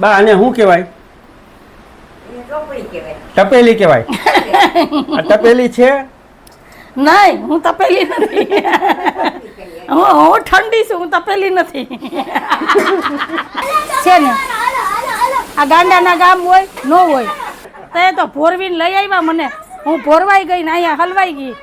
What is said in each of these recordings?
બા આને શું કહેવાય? તપેલી કહેવાય. આ તપેલી છે? નહીં, હું તપેલી નથી. હું ઠંડી છું, હું તપેલી નથી. છે ને આ ગાંડાના ગામ હોય ન હોય તો એ તો ભોરવીને લઈ આવ્યા મને. હું ભોરવાઈ ગઈ ને અહીંયા હલવાઈ ગઈ.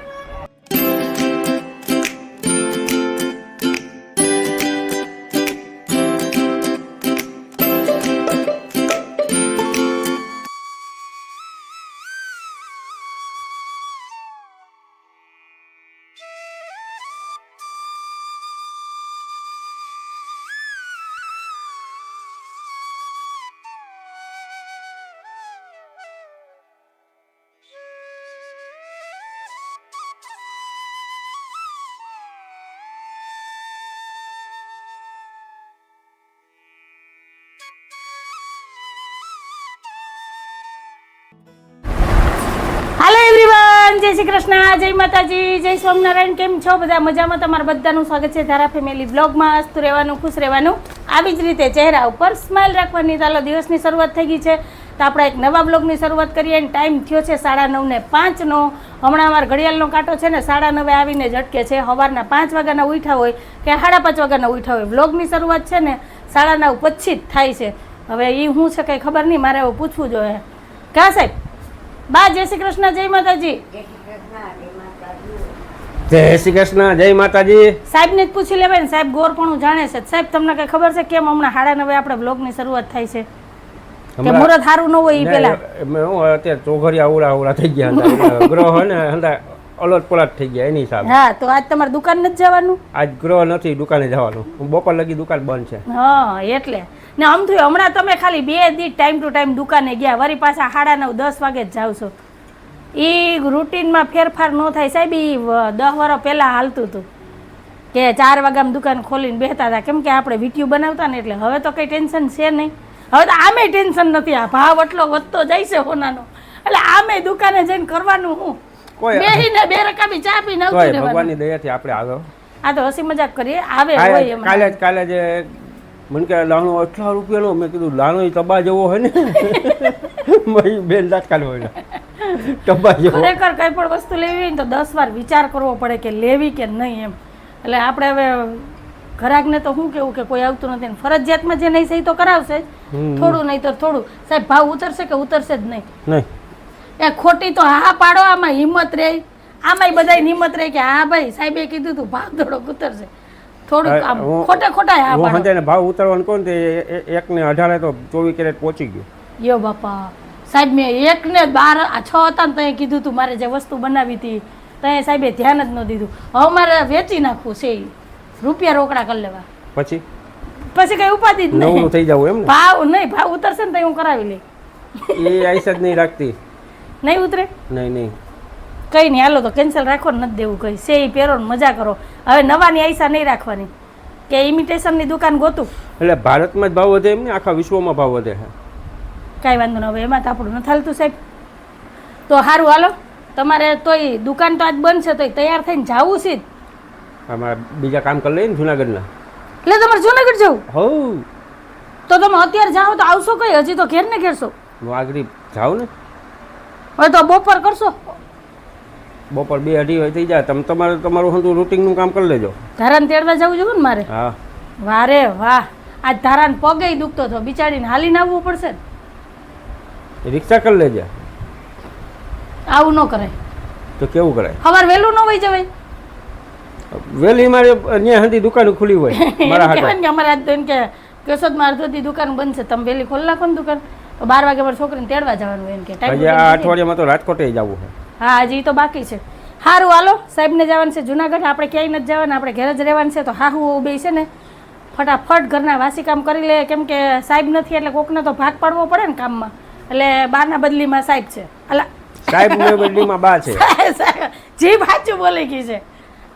હાલો એવરીવન, જય શ્રી કૃષ્ણ, જય માતાજી, જય સ્વામિનારાયણ. કેમ છો બધા? મજામાં? તમારા બધાનું સ્વાગત છે ધારા ફેમિલી બ્લોગમાં. હસતું રહેવાનું, ખુશ રહેવાનું, આવી જ રીતે ચહેરા ઉપર સ્માઇલ રાખવાની. ચાલો, દિવસની શરૂઆત થઈ ગઈ છે તો આપણે એક નવા બ્લોગની શરૂઆત કરીએ. અને ટાઈમ થયો છે 9:05. હમણાં અમારા ઘડિયાળનો કાંટો છે ને 9:30 આવીને જ અટકે છે. સવારના 5 વાગ્યાના ઉઠ્યા હોય કે 5:30 વાગ્યાના ઉઠ્યા હોય, બ્લોગની શરૂઆત છે ને 9:30 પછી જ થાય છે. હવે એ શું છે કંઈ ખબર નહીં, મારે એવું પૂછવું જોઈએ. ક્યાં સાહેબ? બા જય શ્રી કૃષ્ણ, જય માતાજી. જય શ્રી કૃષ્ણ, જય માતાજી. સાહેબ ને જ પૂછી લેવાય ને, સાહેબ ગોરપણું જાણે છે. સાહેબ તમને કઈ ખબર છે કેમ હમણાં 9:30 આપણે બ્લોગની શરૂઆત થાય છે? કે મુહૂર્ત સારું ન હોય એ પેલા અત્યારે ચોઘરિયા આવડા થઈ ગયા, ગ્રહ ને અલટ પલટ થઈ ગયા એની હિસાબે. હા, તો આજ તમારે દુકાન નથી જવાનું? આજ ગ્રહ નથી, દુકાને જવાનું. બપોર લગી દુકાન બંધ છે. હા, એટલે ને આમ થયું હમણાં તમે ખાલી 2 દી ટાઈમ ટુ ટાઈમ દુકાને ગયા, વળી પાછા 9:30-10 વાગે જ જાવ છો. એ રૂટીનમાં ફેરફાર ન થાય સાહેબ. એ 10 વર્ષ પહેલાં હાલતું હતું કે 4 વાગ્યામાં દુકાન ખોલીને બેસતા હતા, કેમ કે આપણે વિડીયો બનાવતા ને. એટલે હવે તો કંઈ ટેન્શન છે નહીં. હવે તો આમે ટેન્શન નથી. આ ભાવ એટલો વધતો જાય છે સોનાનો, એટલે આમે દુકાને જઈને કરવાનું હું બેહીને 2 રકાબી ચા પીને આવતી રહેવાનું. ભગવાનની દયાથી આપણે આગળ. આ તો હસી મજાક કરીએ. આવે હોય કાલે જ મને કે લાણો 18 રૂપિયાનો. મેં કીધું લાણો તબા જેવો હોય ને બેન દાખલ હોય તબા જેવો. ખરેખર કઈ પણ વસ્તુ લેવી હોય ને તો 10 વાર વિચાર કરવો પડે કે લેવી કે નહીં એમ. એટલે આપણે હવે ઘરાકને તો શું કેવું કે કોઈ આવતું નથી, ફરજિયાતમાં જે નહીં સહી તો કરાવશે જ, થોડું નહીં તો થોડું. સાહેબ ભાવ ઉતરશે કે ઉતરશે જ નહીં? એ ખોટી તો હા પાડો, આમાં હિંમત રહે, આમાંય બધાય હિંમત રહે કે હા ભાઈ સાહેબે કીધું તું ભાવ થોડોક ઉતરશે. થોડુંક આમ ખોટા હા પાડો. ભાવ ઉતરવાનું કોણ તે 1:18 તો 24 કેરેટ પહોંચી ગયો. યો બાપા સાહેબ, મેં 1:12 આ 6 હતા ને ત્યાં કીધું તું મારે જે વસ્તુ બનાવી હતી ત્યાં સાહેબે ધ્યાન જ ન દીધું. હવે મારે વેચી નાખવું છે, રૂપિયા રોકડા કરી લેવા. પછી કઈ ઉપાધિ જ નહીં, થઈ જવું એમ. ભાવ નહીં, ભાવ ઉતરશે ને તો હું કરાવી લઈ. એ આઈસા જ નહીં રાખતી. નહીં ઉતરે? નહીં કઈ નહીં, હાલો તો કેન્સલ રાખો, નથી દેવું કઈ. છે એ પહેરો ને મજા કરો. હવે નવાની આઈસા નહીં રાખવાની કે ઇમિટેશનની દુકાન ગોતું. એટલે ભારતમાં જ ભાવ વધે એમ ને આખા વિશ્વમાં ભાવ વધે છે. કાંઈ વાંધો ન. હવે એમાં તો આપણું નથી હાલતું સાહેબ. તો સારું હાલો, તમારે તોય દુકાન તો આજ બંધ છે, તોય તૈયાર થઈને જવું છે. અમારે બીજા કામ કરી લઈએ ને જુનાગઢના. એટલે તમારે જુનાગઢ જવું? હઉ. તો તમે અત્યારે જાઓ તો આવશો કઈ? હજી તો ઘેર ને ઘેરશો? આગળ જાઓ ને. હવે તો બપોર કરશો? બપોર 2-2:30 થઈ જાય. તમે તમારું હતું રૂટિનનું કામ કરી લેજો. ધારાને તેડવા જવું જોઈએ ને મારે? હા. વારે વાહ, આજ ધારાને પગે દુખતો હતો, બિચારીને હાલીને આવવું પડશે. રિક્ષા કરી લેજે. આવું ન કરાય. તો કેવું કરાય? સવાર વહેલું ન હોય જવાય? વહેલી મારે અહીંયા સુધી દુકાન ખુલી હોય. મારા હાથે અમારે આજ તો એમ કે કેશોદમાં અડધોથી દુકાન બંધ છે, તમે વહેલી ખોલી નાખો ને દુકાન, તો 12 વાગે મારી છોકરીને તેડવા જવાનું એમ કે ટાઈમ. આ અઠવાડિયામાં તો રાજકોટે જવું છે. હા, હજી તો બાકી છે. સારું હાલો, સાહેબને જવાનું છે જુનાગઢ. આપણે ક્યાંય નથી જવાનું, આપણે ઘરે જ રહેવાનું છે. તો હા હું બે છે ને ફટાફટ ઘરના વાસી કામ કરી લે, કેમ કે સાહેબ નથી એટલે કોકને તો ભાગ પાડવો પડે ને કામમાં. એટલે બારના બદલીમાં સાહેબ છે. અલા સાહેબની બદલીમાં બા છે. જીભ સાચું બોલી ગઈ છે,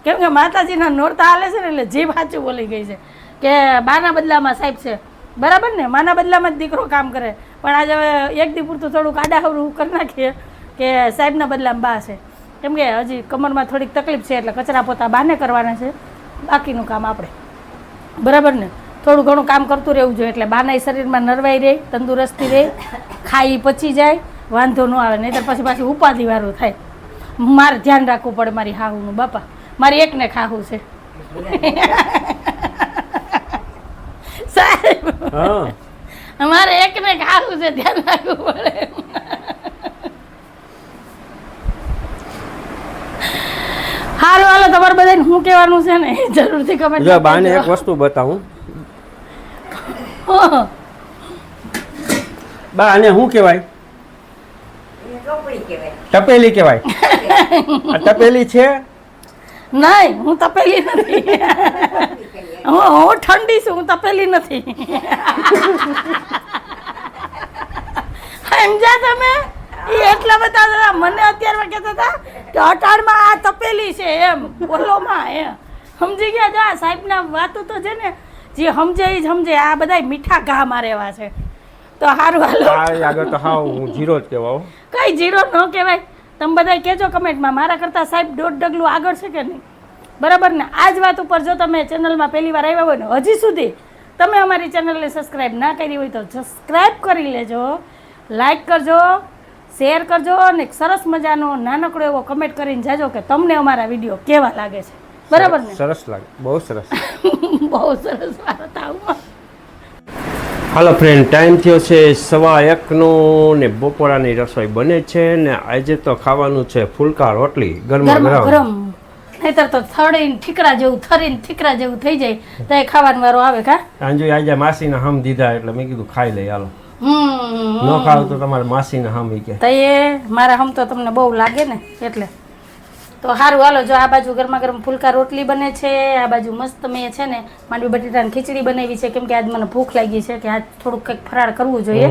કેમ કે માતાજીના નોરતા હાલે છે ને એટલે જીભ સાચું બોલી ગઈ છે કે બાના બદલામાં સાહેબ છે. બરાબર ને? માના બદલામાં જ દીકરો કામ કરે. પણ આજે હવે એક દી પૂરતું થોડુંક આડાહવરું કરી નાખીએ કે સાહેબના બદલામાં બા છે, કેમ કે હજી કમરમાં થોડીક તકલીફ છે એટલે કચરા પોતા બાને કરવાના છે, બાકીનું કામ આપણે. બરાબર ને? થોડું ઘણું કામ કરતું રહેવું જોઈએ એટલે બાનાઈ શરીરમાં નરવાઈ રહે, તંદુરસ્તી રહે, ખાઈ પચી જાય, વાંધો ન આવે. નહીંતર પછી પાછી ઉપાધિવાળું થાય. મારે ધ્યાન રાખવું પડે મારી હાહુનું. બાપા મારી એકને ખાવું છે સાહેબ, મારે એકને ખાવું છે, ધ્યાન રાખવું પડે. હારું હાલો, તમારે બધાને શું કહેવાનું છે ને જરૂરથી કમેન્ટ. જો બાને એક વસ્તુ બતાવું. બા આને શું કહેવાય? તપેલી કહેવાય. આ તપેલી છે? નહીં, હું તપેલી નથી. હું ઠંડી છું, હું તપેલી નથી. સમજ્યા તમે? એ એટલા બધા મને અત્યારમાં કહેતા હતા કે અટાણમાં આ તપેલી છે એમ બોલોમાં એમ. સમજી ગયા? જો આ સાહેબના વાતો તો છે ને, જે સમજે એ સમજે. આ બધા મીઠા ઘા મારેવા છે. તો સારું હાલો, આગળ તો હા હું જીરો જ કહેવાઉં. કઈ જીરો ન કહેવાય. તમે બધા કહેજો કમેન્ટમાં મારા કરતાં સાહેબ દોઢ ડગલું આગળ છે કે નહીં. બરાબર ને? આ જ વાત ઉપર જો તમે ચેનલમાં પહેલી વાર આવ્યા હોય ને, હજી સુધી તમે અમારી ચેનલને સબસ્ક્રાઈબ ના કરી હોય તો સબસ્ક્રાઈબ કરી લેજો, લાઈક કરજો, શેર કરજો અને સરસ મજાનો નાનકડો એવો કમેન્ટ કરીને જાજો કે તમને અમારા વિડીયો કેવા લાગે છે. બરાબર ને? સરસ લાગે, બહુ સરસ. બહુ સરસ વાત. આવું હાલો ફ્રેન્ડ, ટાઈમ થયો છે 1:15નો ને બપોરાની રસોઈ બને છે ને આજે તો ખાવાનું છે ફુલકા રોટલી ગરમા ગરમ. નહીતર તો થડીને ઠીકરા જેવું, થરીને ઠીકરા જેવું થઈ જાય તો એ ખાવાનો વારો આવે. કા અંજુ આજે માસીના હમ દીધા એટલે મેં કીધું ખાઈ લઈ. હાલો, ન ખાવ તો તમારે માસીના હમ કે તો એ મારા હમ તો તમને બહુ લાગે ને એટલે. તો સારું હાલો, જો આ બાજુ ગરમા ગરમ ફુલકા રોટલી બને છે, આ બાજુ મસ્ત મેં છે ને માંડવી બટેટાની ખીચડી બનાવી છે. કેમ કે આજ મને ભૂખ લાગી છે કે આજ થોડુંક કંઈક ફરાળ કરવું જોઈએ.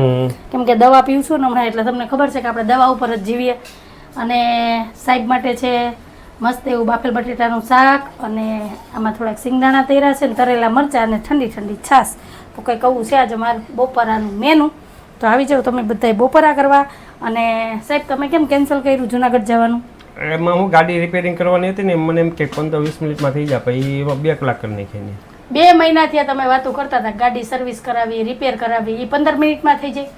કેમ કે દવા પીવું છું ને હમણાં, એટલે તમને ખબર છે કે આપણે દવા ઉપર જ જીવીએ. અને સાહેબ માટે છે મસ્ત એવું બાફેલ બટેટાનું શાક અને આમાં થોડાક સિંગદાણા તૈરા છે ને તરેલા મરચાં અને ઠંડી ઠંડી છાશ. તો કંઈક આવું છે આજે મારું બપોરાનું મેનુ. તો આવી જાઓ તમે બધાય બપોરા કરવા. અને સાહેબ તમે કેમ કેન્સલ કર્યું જુનાગઢ જવાનું? એમાં હું ગાડી રિપેરિંગ કરવાની હતી ને, મને એમ કે 15-20 મિનિટમાં થઈ જાય, પછી એમાં 2 કલાક કરી નાખી. 2 મહિના થયા તમે વાતો કરતા હતા ગાડી સર્વિસ કરાવી, રિપેર કરાવી, એ 15 મિનિટમાં થઈ જાય.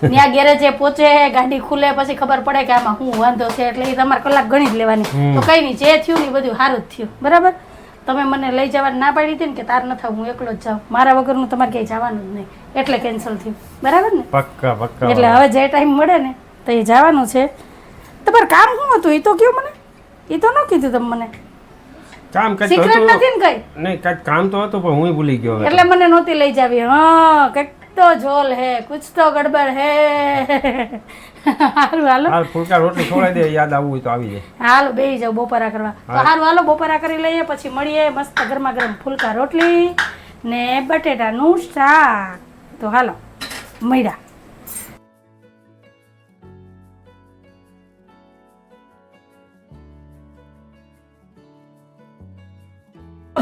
ત્યાં ગેરેજે પહોંચે, ગાડી ખુલે, પછી ખબર પડે કે આમાં શું વાંધો છે, એટલે એ તમારે કલાક ગણી જ લેવાની. તો કઈ નહીં, જે થયું ને બધું સારું જ થયું. બરાબર? તમે મને લઈ જવાની ના પાડી હતી ને કે તાર ન થાવ, હું એકલો જ જાઉં, મારા વગરનું તમારે ક્યાંય જવાનું જ નહીં, એટલે કેન્સલ થયું. બરાબર ને? પક્કા પક્કા. એટલે હવે જે ટાઈમ મળે ને તો એ જવાનું છે. તમારે કામ શું હતું એ તો કયો મને, એ તો ન કીધું તમે મને. કામ કઈ સિક્રેટ નથી ને કઈ? નહીં, કઈ કામ તો હતું પણ હું ભૂલી ગયો. એટલે મને નહોતી લઈ જાવી. હા, કઈક તો ઝોલ હે, કુછ તો ગડબડ હે. હારું હાલો, હાલ ફુલકા રોટલી ખવડાવી દે, યાદ આવવું હોય તો આવી જાય. હાલો બેહી જાવ બપોરા કરવા. તો હારું હાલો, બપોરા કરી લઈએ, પછી મળીએ મસ્ત ગરમા ગરમ ફુલકા રોટલી ને બટેટાનું શાક. તો હાલો મળ્યા.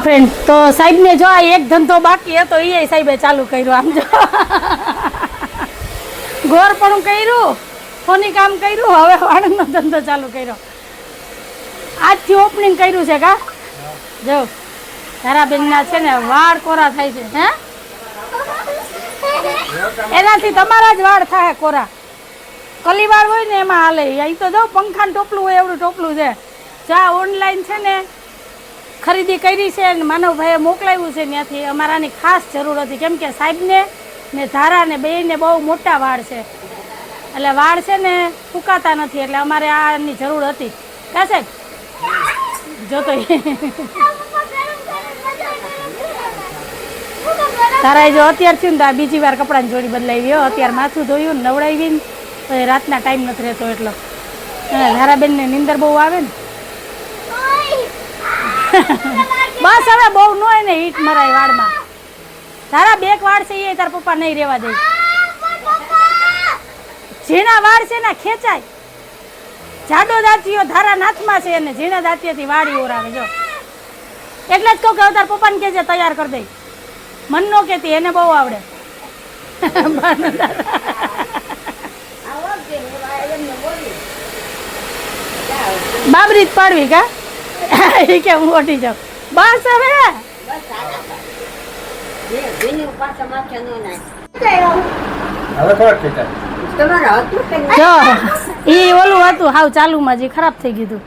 ફ્રેન્ડ, તો સાહેબને જો આ એક ધંધો બાકી હતો એ સાહેબે ચાલુ કર્યો. આમ જો ગોર પણ કર્યું, ફોની કામ કર્યું, હવે વાળનો ધંધો ચાલુ કર્યો. આજથી ઓપનિંગ કર્યું છે. કા જો તારાબેનના છે ને વાળ કોરા થાય છે. હે, એનાથી તમારા જ વાળ થાય કોરા. કલી વાળ હોય ને એમાં હાલે. અહીં તો જો પંખાનું ટોપલું હોય એવડું ટોપલું છે. જા ઓનલાઈન છે ને ખરીદી કરી છે અને માનવભાઈએ મોકલાવ્યું છે. ત્યાંથી અમારાની ખાસ જરૂર હતી. કેમ કે સાહેબને ને ધારાને બેયને બહુ મોટા વાળ છે, એટલે વાળ છે ને ફૂંકાતા નથી, એટલે અમારે આની જરૂર હતી. કા સાહેબ જોતો તારા જો અત્યાર થયું ને તો આ બીજી વાર કપડાની જોડી બદલાવી. અત્યારે માથું ધોયું ને નવડાવીને તો રાતના ટાઈમ નથી રહેતો એટલો. ધારાબેનને નીંદર બહુ આવે ને. બસ હવે બહુ ન હોય ને હીટ મરાય વાળમાં. તારા 2 વાળ છે એ તારા પપ્પા નહીં રહેવા દે. ઝીણા વાળ છે ને ખેંચાય. જાડો દાંતીઓ ધારા નાથમાં છે અને ઝીણા દાંતીઓથી વાળી ઓરાવે. જો એટલે જ કહું કે તારા પપ્પાને કહેજે તૈયાર કરી દે. મન નો કહેતી, એને બહુ આવડે. બાબરી જ પાડવી કા? એ કે હું ઓટી જાઉં. બસ હવે હવે ખબર ખેંચાય. જો ઈ ઓલું હતું હાવ ચાલુમાં જે ખરાબ થઈ ગયું હતું.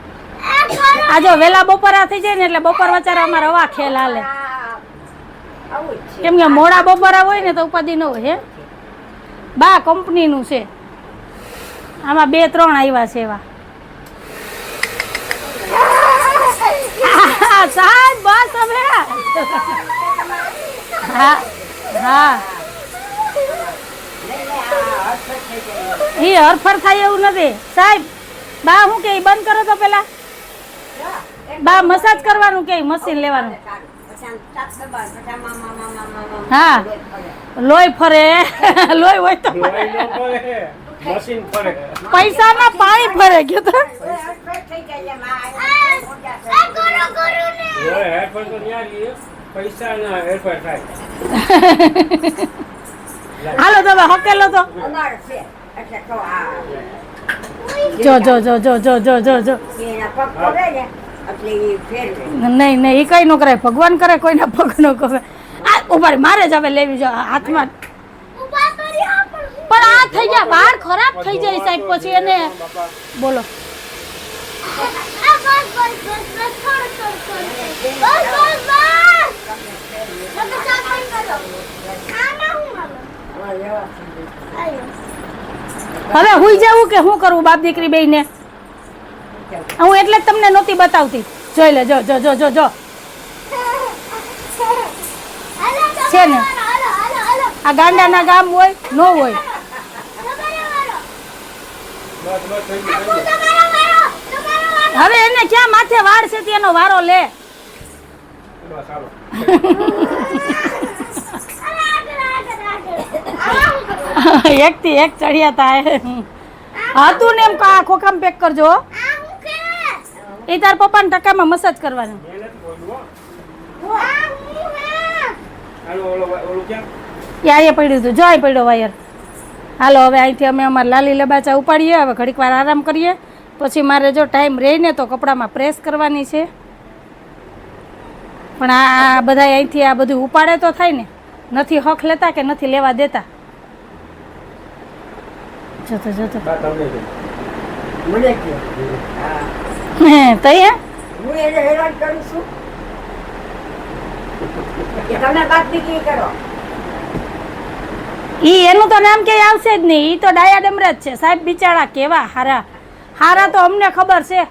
આ જો વેલા બપોરા થઈ જાય ને એટલે બપોર વચારે અમારે હવા ખેલ હાલે. કેમ કે મોડા બપોરા હોય ને તો ઉપાધિ ન હોય. હે બા કંપનીનું છે, આમાં 2-3 આવ્યા છે એવા. સાહેબ બસ હવે. હા હા એ હરફર થાય એવું નથી સાહેબ. બા હું કે બંધ કરો તો પેલા બા મસાજ કરવાનું કે મશીન લેવાનું. હા લોહી ફરે. લોહી હોય તો મશીન ફરે. પૈસાના પાણી ફરે ગયો તો. હેરફેર તો ન્યા લઈએ, પૈસાના હેરફેર થાય. હાલો તમે હકેલો તો. જો જો જો જો જો જો જો જો નહીં નહીં એ કઈ ન કરાય. ભગવાન કરે કોઈના પગ ન કરે. આ ઉભા મારે જ હવે લેવી જો હાથમાં. પણ આ થઈ ગયા વાળ ખરાબ થઈ જાય સાહેબ પછી એને બોલો. હવે હુઈ જવું કે શું કરવું બાપ દીકરી બેયને? હું એટલે જ તમને નહોતી બતાવતી. જોઈ લે જો જો જો જો જો છે ને આ ગાંડાના ગામ હોય ન હોય. હવે એને ક્યાં માથે વાળ છે તેનો વારો લે. એક થી એક ચડિયા તા હતું ને એમ કા ખોખામ પેક કરજો. એ તાર પપ્પાના ટકામાં મસાજ કરવાનું. યા એ પડ્યું હતું જો આ પડ્યો વાયર. હાલો હવે અહીંથી અમે અમારા લાલી લબાચા ઉપાડીએ. હવે ઘડીક વાર આરામ કરીએ પછી મારે જો ટાઈમ રહે ને તો કપડામાં પ્રેસ કરવાની છે. પણ આ બધા અહીંથી આ બધું ઉપાડે તો થાય ને. નથી હક લેતા કે નથી લેવા દેતા. જતો જતો તઈ ઈ એનું તો નામ ક્યાંય આવશે જ નહીં. ઈ તો ડાયા ડમરા જ છે સાહેબ. બિચારા કેવા હારા હારા તો અમને ખબર છે.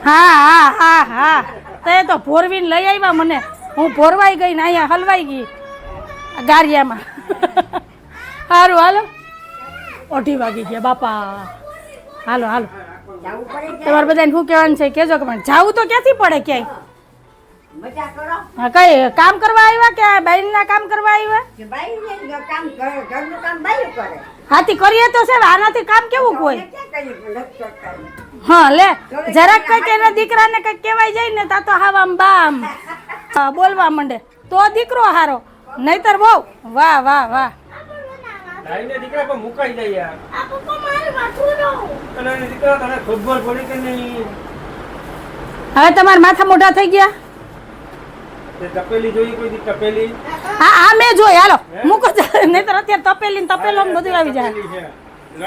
હા હા હા હા તે તો ભોરવીને લઈ આવ્યા મને. હું ભોરવાઈ ગઈ ને અહીંયા હલવાઈ ગઈ ગારિયામાં. સારું હાલો 8 વાગી ગયા બાપા. હાલો હાલો તમારે બધાને શું કહેવાનું છે કહેજો કે પણ જાવું તો ક્યાંથી પડે ક્યાંય. હા કઈ કામ કરવા આવ્યા કે બહેનના કામ કરવા આવ્યા? હાથી કરીએ તો છે આનાથી કામ કેવું કોઈ. હા લે જરાક કઈક એના દીકરાને કઈક કહેવાય જાય ને તા તો હાવામ બામ બોલવા માંડે તો દીકરો હારો. નહીતર બહુ વાહ વાહ વાહ. લાઈને દીકરા પર મુકાઈ જાય યાર. આ પપ્પા મારે માથું નો. અને દીકરા તને ખબર પડી કે નહીં? હવે તમારા માથા મોઢા થઈ ગયા. તે તપેલી જોઈ કોઈ દી તપેલી? હા હા મેં જોઈ. હાલો મૂકો નહીતર અત્યારે તપેલી ને તપેલો ને બધું આવી જાય.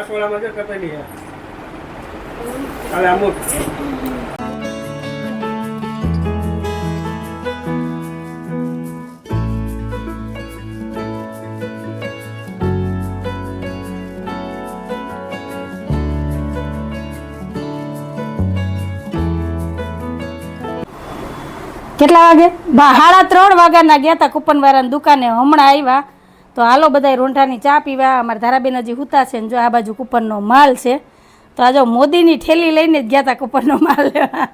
રસોડામાં જો તપેલી છે. હાલે અમુક કેટલા વાગે? 3:30 વાગ્યાના ગયા હતા કૂપનવાળાની દુકાને. હમણાં આવ્યા તો હાલો બધા રોંઢાની ચા પીવા. અમારા ધારાબેન હજી હુતા છે ને જો આ બાજુ કૂપનનો માલ છે. તો આ જો મોદીની ઠેલી લઈને જ ગયા હતા કૂપનનો માલ લેવા.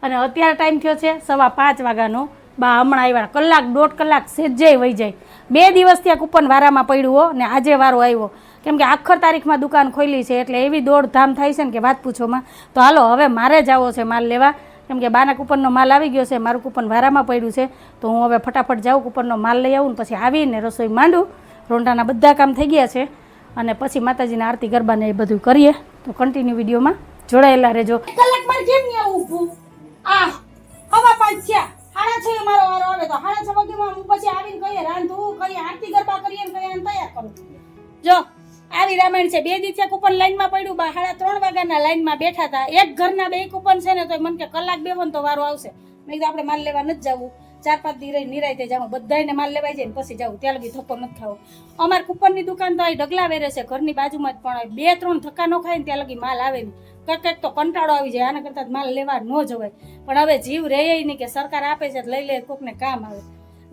અને અત્યારે ટાઈમ થયો છે 5:15 વાગ્યાનો. બા હમણાં આવ્યા. કલાક 1.5 કલાક સેજે વહી જાય. 2 દિવસથી આ કૂપન વારામાં પડ્યું હો ને આજે વારો આવ્યો. કેમ કે આખર તારીખમાં દુકાન ખોલી છે એટલે એવી દોડધામ થાય છે ને કે વાત પૂછોમાં. તો હાલો હવે મારે જવો છે માલ લેવા. કેમ કે બાના કૂપનનો માલ આવી ગયો છે. મારું કૂપન વારામાં પડ્યું છે તો હું હવે ફટાફટ જાઉં કૂપનનો માલ લઈ આવું ને પછી આવીને રસોઈ માંડું. રોંઢાના બધા કામ થઈ ગયા છે અને પછી માતાજીના આરતી ગરબાને એ બધું કરીએ. તો કન્ટિન્યુ વિડીયોમાં જોડાયેલા રહેજો. કલાક મારે કેમ નહીં આવું ઊભું? આ હવા પાંચ છે. 6:30 મારો વારો આવે તો 6:30 વાગ્યામાં હું પછી આવીને કહીએ રાંધું, કહીએ આરતી ગરબા કરીએ ને કહીએ તૈયાર કરું. જો આવી રામાયણ છે. 2 દિવસે કૂપન લાઈનમાં પડ્યું, 3:30 વાગ્યાના લાઈનમાં બેઠા હતા. એક ઘરના 2 કૂપન છે ને તો મને કે કલાક બેહો ને તો વારો આવશે. મેં કીધું આપણે માલ લેવા નથી જવું, 4-5 દી રહી નિરાયતે જાઉં, બધાને માલ લેવાઈ જાય ને પછી જાઉં, ત્યાં લગી ધક્કો નથી ખાવો. અમારે કૂપનની દુકાન તો અહીં ઢગલા વેરે છે ઘરની બાજુમાં જ, પણ 2-3 ધક્કા ન ખાય ને ત્યાં લગી માલ આવે નહીં. કંઈક તો કંટાળો આવી જાય, આના કરતાં માલ લેવા ન જવાય. પણ હવે જીવ રહે નહીં કે સરકાર આપે છે લઈ લે, કોકને કામ આવે.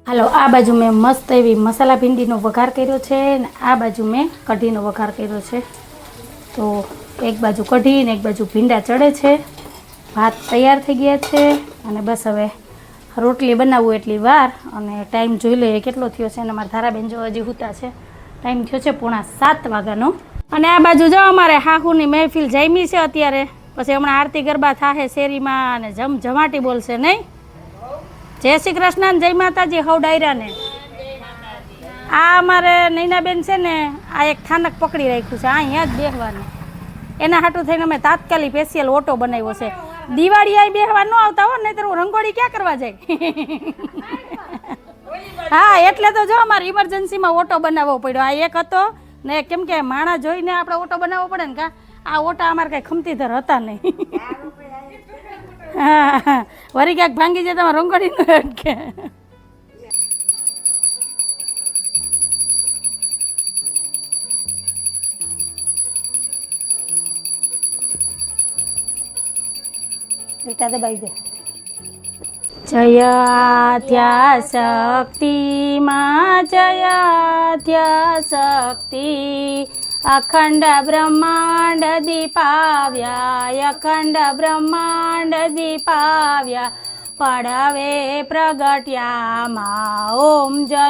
હાલો, આ બાજુ મેં મસ્ત એવી મસાલા ભીંડીનો વઘાર કર્યો છે ને આ બાજુ મેં કઢીનો વઘાર કર્યો છે. તો એક બાજુ કઢી ને એક બાજુ ભીંડા ચડે છે. ભાત તૈયાર થઈ ગયા છે અને બસ હવે રોટલી બનાવવું એટલી વાર. અને ટાઈમ જોઈ લઈએ કેટલો થયો છે. અને અમારા ધારાબેન જો હજી હુતા છે. ટાઈમ થયો છે 6:45 વાગ્યાનો. અને આ બાજુ જો અમારે હાહુની મહેફિલ જામી છે અત્યારે. પછી હમણાં આરતી ગરબા થાહે શેરીમાં અને જમાટી બોલશે નહીં. જય શ્રી કૃષ્ણ, જય માતાજી હવ ડાયરાને. આ અમારે નૈનાબેન છે ને આ એક થાનક પકડી રાખ્યું છે, અહીંયા જ બેસવાનું. એના હાટું થઈને અમે તાત્કાલિક સ્પેશિયલ ઓટો બનાવ્યો છે. દિવાળી અહીં બેસવા ન આવતા હો, નહીં તો હું રંગોળી ક્યાં કરવા જાય. હા એટલે તો જો અમારે ઇમરજન્સીમાં ઓટો બનાવવો પડ્યો. આ એક હતો ને, કેમ કે માણા જોઈને આપણે ઓટો બનાવવો પડે ને. કા આ ઓટા અમારે કઈ ખમતીધર હતા નહીં. હા વરી ક્યાંક ભાંગી જાય તમારે રંગોળી ન અટકે. જયા શક્તિ માં જયા શક્તિ, અખંડ બ્રહ્માંડ દીપાવ્યા, અખંડ બ્રહ્માંડ દીપાવ્યા, પડવે પ્રગટ્યા માં. ઓમ જય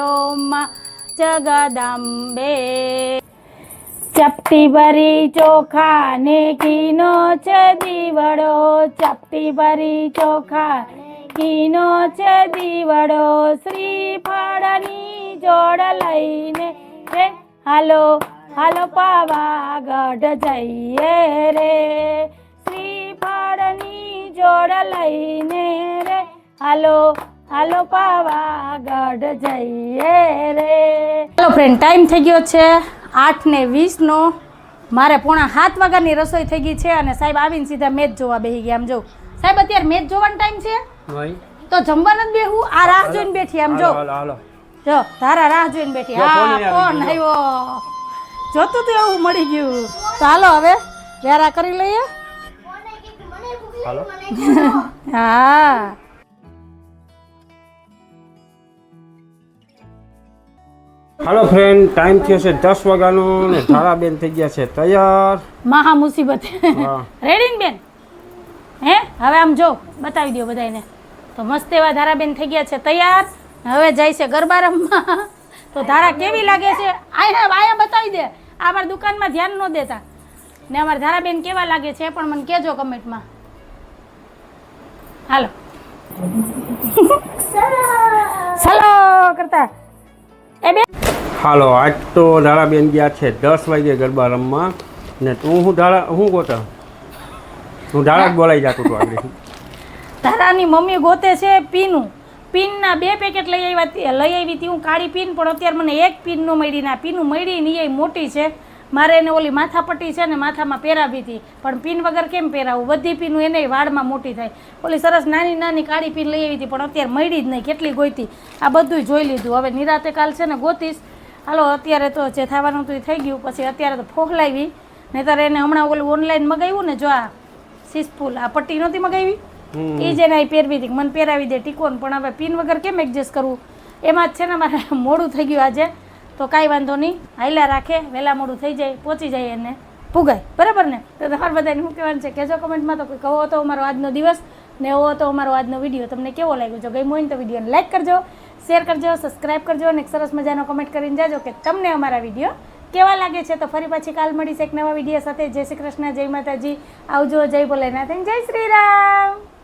ઓમ માં જગદંબે. ચપટી ભરી ચોખા ને ઘીનો છે દીવડો, ચપટી ભરી ચોખા ઘીનો છે દીવડો, શ્રીફળની જોડ લઈને રે હાલો હાલો પાવાગઢ જઈએ રે, શ્રીફળની જોડ લઈને રે હાલો હાલો પાવાગઢ જઈએ રે. હાલો ફ્રેન્ડ, ટાઈમ થઈ ગયો છે 8:20 મારે 6:45 વાગ્યાની રસોઈ થઈ ગઈ છે. અને સાહેબ આવીને સીધા મેચ જોવા બેસી ગયા. આમ જો સાહેબ અત્યારે મેચ જોવાનો ટાઈમ છે તો જમવાનું જ બેહું. આ રાહ જોઈને બેઠી. આમ જો જો તારા રાહ જોઈને બેઠી. હા ફોન આવ્યો, જોતું તો એવું મળી ગયું. તો હાલો હવે વેરા કરી લઈએ. હા હાલો ફ્રેન્ડ, ટાઈમ થયો છે 10 વાગ્યાનો ને ધારાબેન થઈ ગયા છે તૈયાર. મહા મુસીબત. રેડી ને બેન? હે હવે આમ જો બતાવી દો બધાને. તો મસ્ત એવા ધારાબેન થઈ ગયા છે તૈયાર. હવે જાય છે ગરબા રમવા. તો ધારા કેવી લાગે છે આયા બતાવી દે. આ અમારી દુકાનમાં ધ્યાન ન દેતા. ને અમારા ધારાબેન કેવા લાગે છે પણ મને કહેજો કમેન્ટમાં. હાલો ચલો કરતા એ બે. હાલો, આજ તો ધારાબેન ગયા છે 10 વાગે ગરબા રમવા. ને હું ગોતા હું ધારા જ બોલાઈ જતો હતો આગળ. ધારાની મમ્મી ગોતે છે પીનના 2 પેકેટ લઈ આવી હતી હું, કાળી પીન. પણ અત્યારે મને એક પીન ન મળી. ના પીનું મળી નહીં, એ મોટી છે. મારે એને ઓલી માથાપટ્ટી છે ને માથામાં પહેરાવી હતી, પણ પીન વગર કેમ પહેરાવું? બધી પીનું એને વાળમાં મોટી થાય. ઓલી સરસ નાની નાની કાળી પીન લઈ આવી હતી પણ અત્યારે મળી જ નહીં. કેટલી ગોઈતી, આ બધું જોઈ લીધું. હવે નિરાતે કાલ છે ને ગોતીશ. હાલો અત્યારે તો જે થવાનું હતું એ થઈ ગયું. પછી અત્યારે તો ફોહલાવી. નહીંતર એને હમણાં ઓલું ઓનલાઈન મગાવ્યું ને, જો આ સિસફૂલ આ પટ્ટી નહોતી મગાવી, એ જ એને પહેરવી હતી. મને પહેરાવી દે ટીકોન. પણ હવે પીન વગર કેમ એડજસ્ટ કરવું? એમાં જ છે ને મારે મોડું થઈ ગયું આજે. તો કાંઈ વાંધો નહીં, હાઈલા રાખે, વહેલા મોડું થઈ જાય, પહોંચી જાય એને પુગાય. બરાબર ને? તો તમારે બધાને શું કહેવાનું છે કહેજો કમેન્ટમાં. તો કહો હતો અમારો આજનો દિવસ ને એવો હતો અમારો આજનો વિડીયો. તમને કેવો લાગ્યો? જો ગમ્યો હોય ને તો વિડીયોને લાઈક કરજો, શેર કરજો, સબસ્ક્રાઈબ કરજો અને એક સરસ મજાનો કમેન્ટ કરીને જાજો કે તમને અમારા વિડીયો કેવા લાગે છે. તો ફરી પાછી કાલ મળીશ એક નવા વિડીયો સાથે. જય શ્રી કૃષ્ણ, જય માતાજી, આવજો, જય ભોલેનાથ, જય શ્રી રામ.